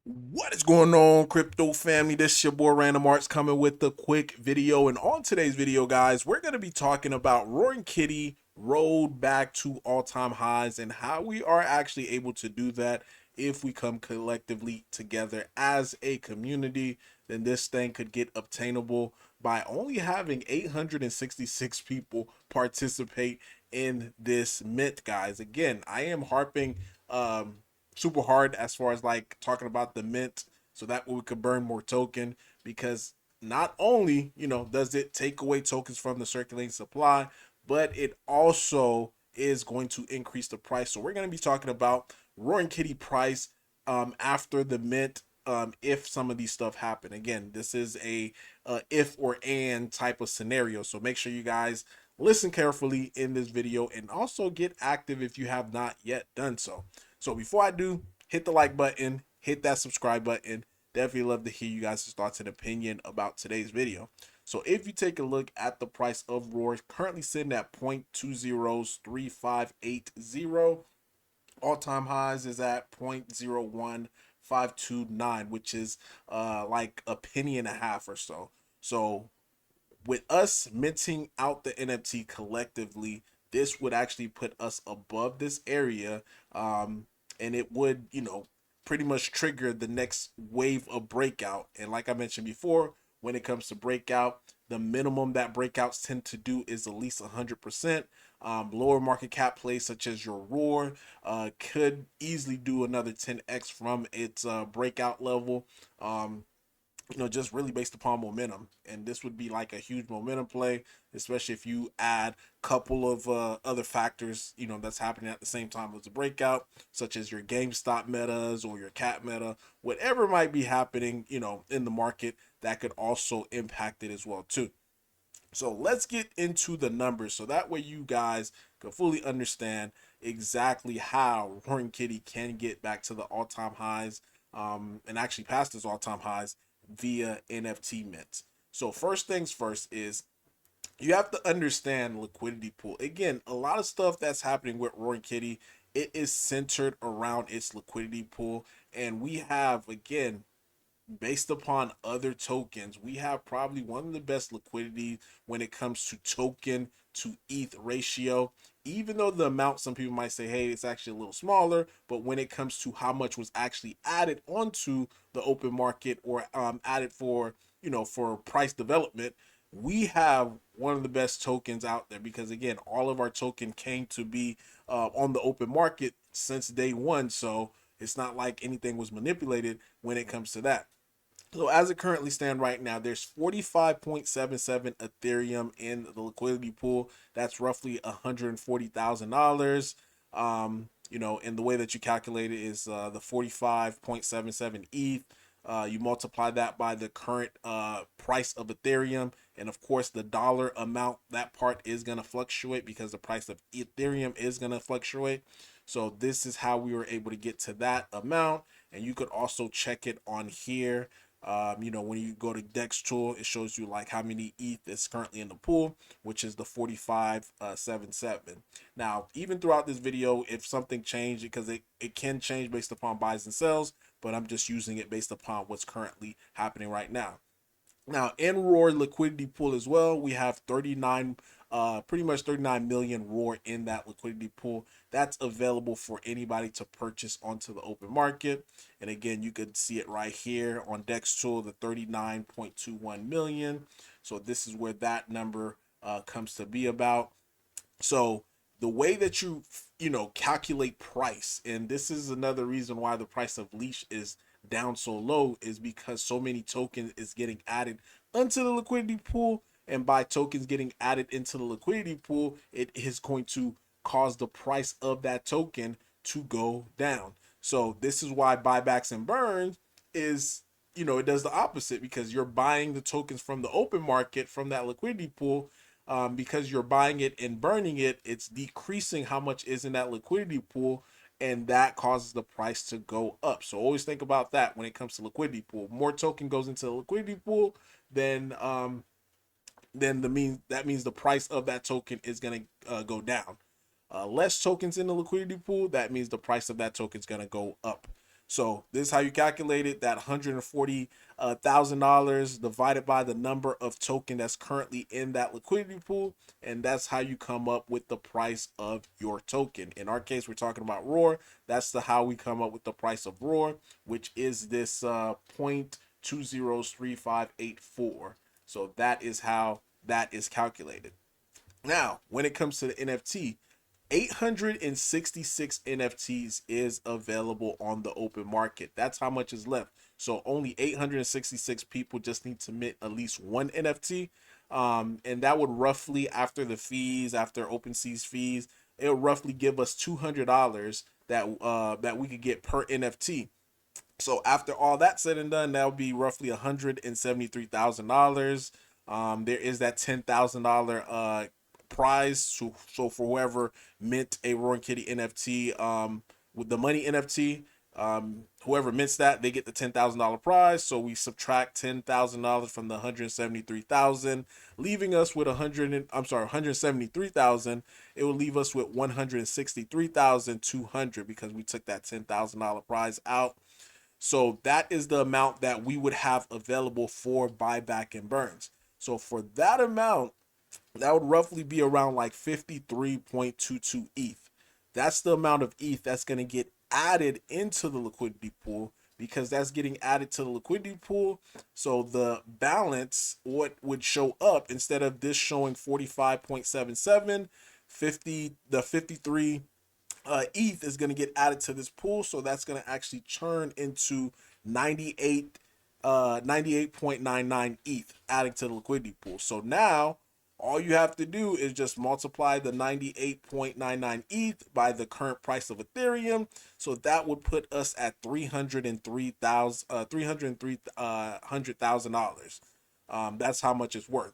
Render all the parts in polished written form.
What is going on, crypto family? This is your boy Random Arts coming with a quick video. And on today's video, guys, we're going to be talking about Roaring Kitty road back to all-time highs and how we are actually able to do that if we come collectively together as a community. Then this thing could get obtainable by only having 866 people participate in this mint, guys. Again, I am harping super hard as far as like talking about the mint so that way we could burn more token, because not only does it take away tokens from the circulating supply, but it also is going to increase the price. So we're going to be talking about Roaring Kitty price after the mint, if some of these stuff happen. Again, this is a if or and type of scenario, so make sure you guys listen carefully in this video and also get active if you have not yet done so. So before I do, hit the like button, hit that subscribe button. Definitely love to hear you guys' thoughts and opinion about today's video. So if you take a look at the price of Roar, currently sitting at 0.203580. All-time highs is at 0.01529, which is like a penny and a half or so. So with us minting out the NFT collectively, this would actually put us above this area, and it would, pretty much trigger the next wave of breakout. And like I mentioned before, when it comes to breakout, the minimum that breakouts tend to do is at least 100%. Lower market cap plays such as your Roar could easily do another 10x from its breakout level. Just really based upon momentum. And this would be like a huge momentum play, especially if you add a couple of other factors, that's happening at the same time as the breakout, such as your GameStop metas or your cat meta, whatever might be happening, in the market that could also impact it as well too. So let's get into the numbers so that way you guys can fully understand exactly how Roaring Kitty can get back to the all-time highs, and actually past its all-time highs via NFT mints. So first things first is you have to understand liquidity pool. Again, a lot of stuff that's happening with Roaring Kitty, it is centered around its liquidity pool. And we have, again, based upon other tokens, we have probably one of the best liquidity when it comes to token to ETH ratio. Even though the amount, some people might say, hey, it's actually a little smaller, but when it comes to how much was actually added onto the open market or added for, for price development, we have one of the best tokens out there, because again, all of our token came to be on the open market since day one. So it's not like anything was manipulated when it comes to that. So as it currently stands right now, there's 45.77 Ethereum in the liquidity pool. That's roughly $140,000. And the way that you calculate it is the 45.77 ETH. You multiply that by the current price of Ethereum, and of course the dollar amount. That part is going to fluctuate because the price of Ethereum is going to fluctuate. So this is how we were able to get to that amount, and you could also check it on here. When you go to Dex tool, it shows you like how many ETH is currently in the pool, which is the 45.77. Now, even throughout this video, if something changed, because it can change based upon buys and sells, but I'm just using it based upon what's currently happening right now. Now, in Roar liquidity pool as well, we have 39, pretty much 39 million Roar in that liquidity pool. That's available for anybody to purchase onto the open market. And again, you could see it right here on Dex tool, the 39.21 million. So this is where that number comes to be about. So the way that calculate price, and this is another reason why the price of Leash is down so low, is because so many tokens is getting added onto the liquidity pool, and by tokens getting added into the liquidity pool, it is going to cause the price of that token to go down. So this is why buybacks and burns is, it does the opposite, because you're buying the tokens from the open market from that liquidity pool. Because you're buying it and burning it, it's decreasing how much is in that liquidity pool, and that causes the price to go up. So always think about that when it comes to liquidity pool. More token goes into the liquidity pool, then that means the price of that token is gonna go down. Less tokens in the liquidity pool, that means the price of that token is gonna go up. So this is how you calculate it. That $140,000 divided by the number of token that's currently in that liquidity pool, and that's how you come up with the price of your token. In our case, we're talking about Roar. That's the how we come up with the price of Roar, which is this 0.203584. So that is how that is calculated. Now, when it comes to the NFT, 866 NFTs is available on the open market. That's how much is left. So only 866 people just need to mint at least one NFT. And that would roughly, after the fees, after OpenSea's fees, it would roughly give us $200 that we could get per NFT. So after all that said and done, that would be roughly $173,000. There is that $10,000 prize. So for whoever mint a Roaring Kitty NFT, with the money NFT, whoever mints that, they get the $10,000 prize. So we subtract $10,000 from the 173,000, leaving us with 173,000. It will leave us with 163,200 because we took that $10,000 prize out. So that is the amount that we would have available for buyback and burns. So for that amount, that would roughly be around like 53.22 ETH. That's the amount of ETH that's going to get added into the liquidity pool, because that's getting added to the liquidity pool. So the balance, what would show up, instead of this showing 45.77, the 53 ETH is going to get added to this pool. So that's going to actually turn into 98.99 ETH adding to the liquidity pool. So now all you have to do is just multiply the 98.99 ETH by the current price of Ethereum. So that would put us at $303,000. That's how much it's worth.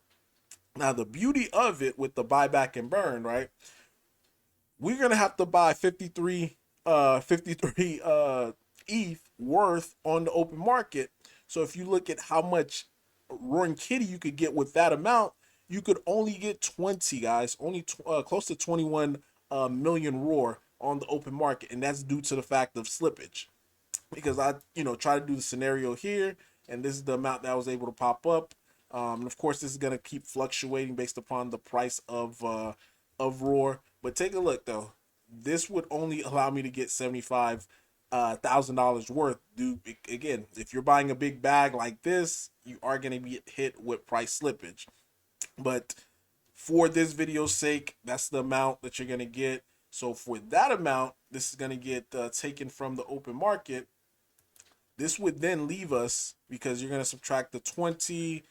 Now the beauty of it with the buyback and burn, right? We're gonna have to buy 53 ETH worth on the open market. So if you look at how much Roaring Kitty you could get with that amount, you could only get 20, guys, only close to 21 million Roar on the open market, and that's due to the fact of slippage. Because I try to do the scenario here, and this is the amount that I was able to pop up. And of course, this is gonna keep fluctuating based upon the price of Roar. But take a look though. This would only allow me to get $75,000 worth. Dude, again, if you're buying a big bag like this, you are gonna be hit with price slippage. But for this video's sake, that's the amount that you're gonna get. So for that amount, this is gonna get taken from the open market. This would then leave us, because you're going to subtract the 20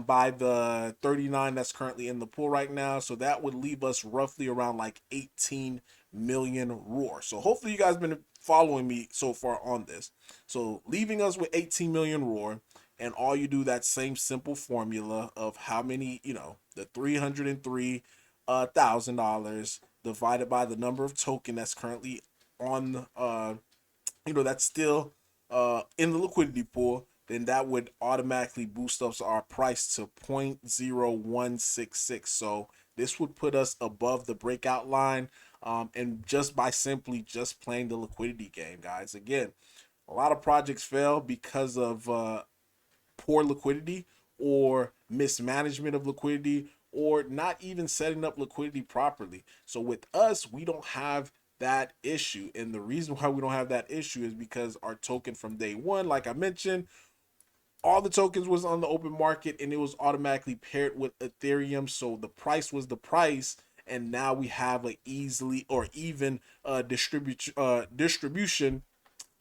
by the 39 that's currently in the pool right now. So that would leave us roughly around like 18 million Roar. So hopefully you guys have been following me so far on this. So leaving us with 18 million Roar, and all you do that same simple formula of how many, the $303,000 divided by the number of token that's currently on, that's still in the liquidity pool, then that would automatically boost up our price to 0.0166. So this would put us above the breakout line, and just by simply just playing the liquidity game, guys. Again, a lot of projects fail because of poor liquidity or mismanagement of liquidity, or not even setting up liquidity properly. So with us, we don't have that issue. And the reason why we don't have that issue is because our token from day one, like I mentioned, all the tokens was on the open market and it was automatically paired with Ethereum. So the price was the price. And now we have an easily or even distribution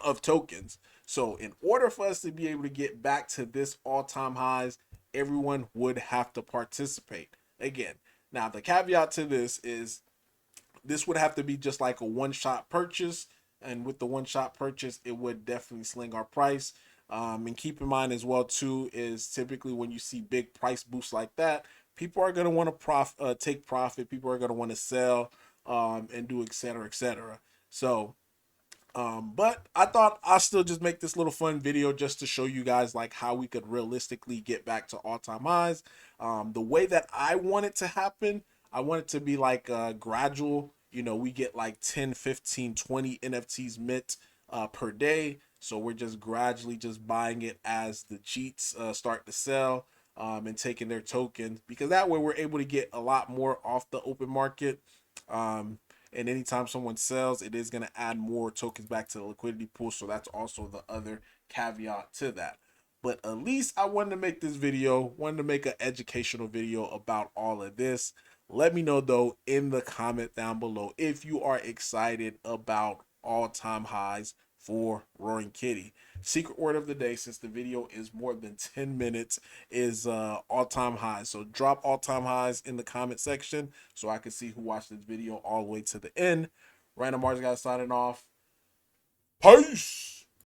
of tokens. So in order for us to be able to get back to this all-time highs, everyone would have to participate. Again, now the caveat to this is this would have to be just like a one-shot purchase, and with the one-shot purchase, it would definitely sling our price. And keep in mind as well too is typically when you see big price boosts like that, people are going to want to take profit. People are going to want to sell, and do et cetera, et cetera. So but I thought I'll still just make this little fun video just to show you guys like how we could realistically get back to all-time highs. The way that I want it to happen, I want it to be like gradual. We get like 10, 15, 20 NFTs mint per day. So we're just gradually just buying it as the cheats start to sell, and taking their tokens, because that way we're able to get a lot more off the open market. And anytime someone sells, it is going to add more tokens back to the liquidity pool. So that's also the other caveat to that. But at least I wanted to make this video, wanted to make an educational video about all of this. Let me know though in the comment down below if you are excited about all-time highs for Roaring Kitty. Secret word of the day, since the video is more than 10 minutes, is all-time highs. So drop all-time highs in the comment section so I can see who watched this video all the way to the end. Random Mars guys signing off. Peace.